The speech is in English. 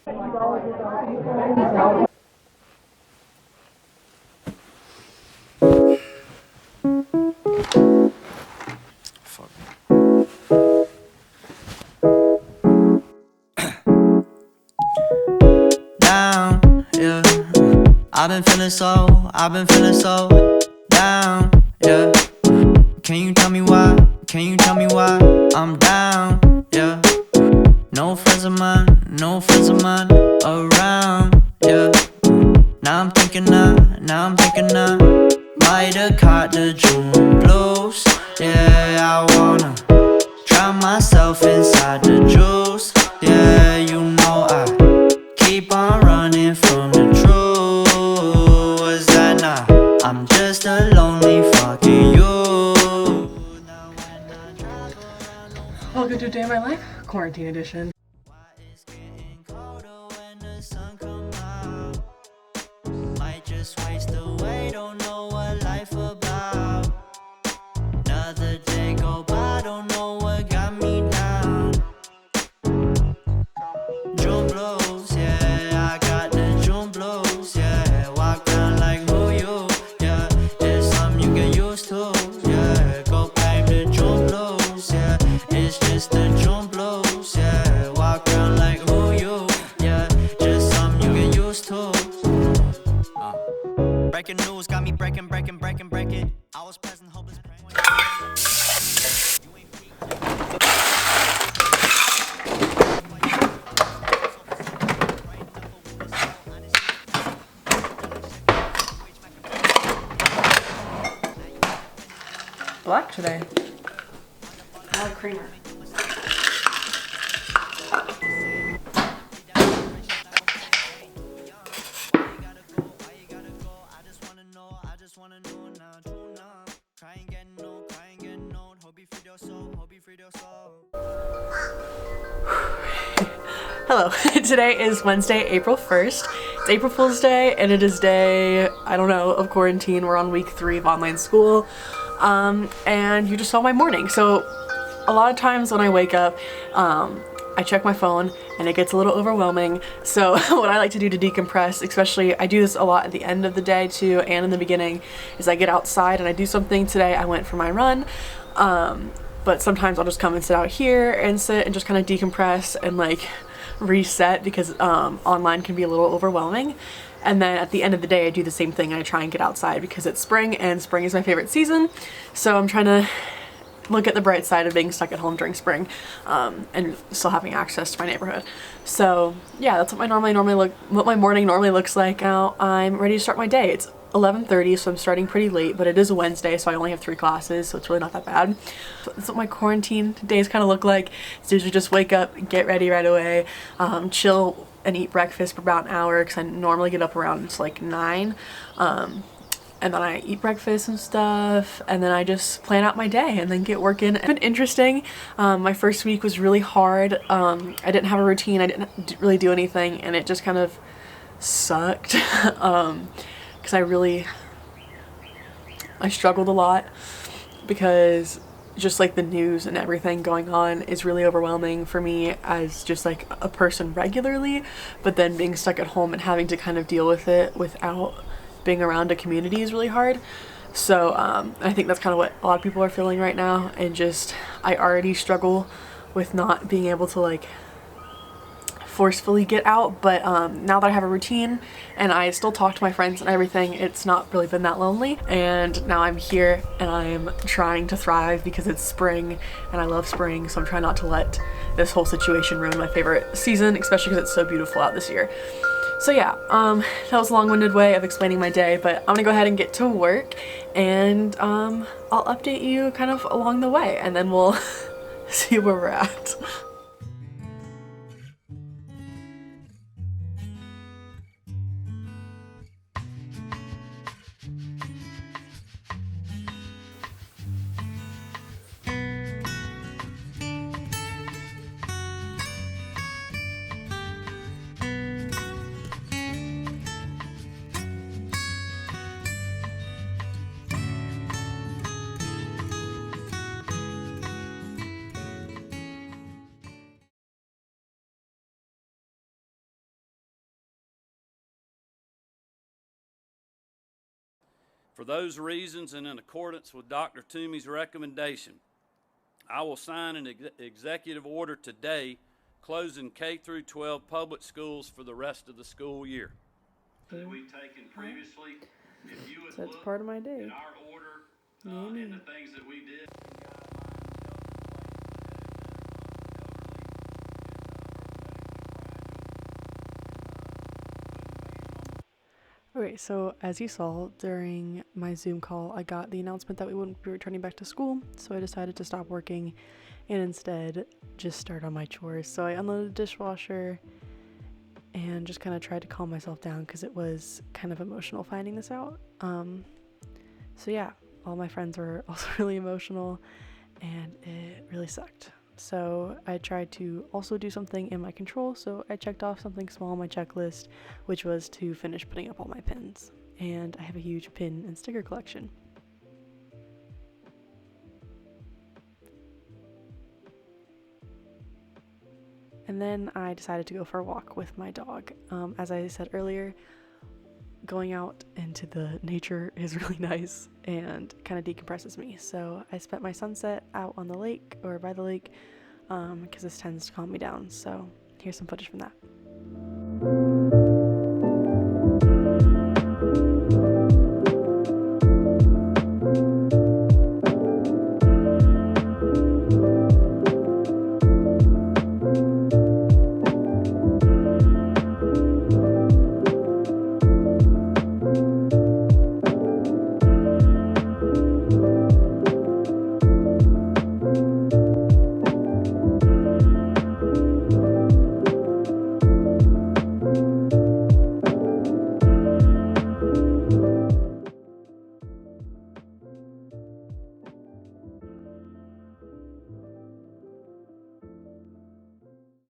Down, yeah. I've been feeling so down, yeah. Can you tell me why? Can you tell me why I'm down, yeah? No friends of mine around, yeah. Now I'm thinking I might have caught the June blues. Yeah, I wanna drown myself inside the juice. Yeah, you know I keep on running from the truth. Was that not? I'm just a lonely fucking you. Welcome to a day of my life, quarantine edition. It's getting colder when the sun come out. Might just waste away, don't know what life about. Another day go by, don't know what got me down. June blues, yeah, I got the June blues, yeah. Walk around like who you, yeah. It's something you get used to, yeah. Go blame the June blues, yeah. It's just the June blues, yeah. Walk around like who you, yeah. Just something you get used to. Breaking news got me breaking. I was present, hopeless. Black today. I like creamer. Hello, today is Wednesday, April 1st. It's April Fool's Day, and it is day, I don't know, of quarantine. We're on week 3 of online school, and you just saw my morning. So a lot of times when I wake up, I check my phone and it gets a little overwhelming. So what I like to do to decompress, especially I do this a lot at the end of the day too and in the beginning, is I get outside and I do something. Today I went for my run, but sometimes I'll just come and sit out here and sit and just kind of decompress and like reset, because online can be a little overwhelming. And then at the end of the day I do the same thing. I try and get outside because it's spring and spring is my favorite season. So I'm trying to look at the bright side of being stuck at home during spring, and still having access to my neighborhood. So yeah, that's what my morning normally looks like. Now I'm ready to start my day. It's 11:30, so I'm starting pretty late, but it is a Wednesday, so I only have 3 classes, so it's really not that bad. So that's what my quarantine days kind of look like. It's usually just wake up, get ready right away, chill and eat breakfast for about an hour, because I normally get up around like 9. And then I eat breakfast and stuff, and then I just plan out my day and then get working. It's been interesting. My first week was really hard. I didn't have a routine, I didn't really do anything, and it just kind of sucked. Because I struggled a lot, because just like the news and everything going on is really overwhelming for me as just like a person regularly, but then being stuck at home and having to kind of deal with it without being around a community is really hard. So I think that's kind of what a lot of people are feeling right now, and just I already struggle with not being able to like forcefully get out, but now that I have a routine and I still talk to my friends and everything, it's not really been that lonely. And now I'm here and I'm trying to thrive because it's spring and I love spring, so I'm trying not to let this whole situation ruin my favorite season, especially because it's so beautiful out this year. So yeah, that was a long-winded way of explaining my day, but I'm gonna go ahead and get to work, and I'll update you kind of along the way, and then we'll see where we're at. For those reasons and in accordance with Dr. Toomey's recommendation, I will sign an executive order today closing K through 12 public schools for the rest of the school year. That we've taken previously, if you would So that's look part of my day. at our order and the things that we did. Okay, so as you saw during my Zoom call, I got the announcement that we wouldn't be returning back to school, so I decided to stop working and instead just start on my chores. So I unloaded the dishwasher and just kind of tried to calm myself down because it was kind of emotional finding this out. So yeah, all my friends were also really emotional and it really sucked. So I tried to also do something in my control, so I checked off something small on my checklist, which was to finish putting up all my pins. And I have a huge pin and sticker collection. And then I decided to go for a walk with my dog. As I said earlier, going out into the nature is really nice and kind of decompresses me. So I spent my sunset out on the lake or by the lake because this tends to calm me down. So here's some footage from that.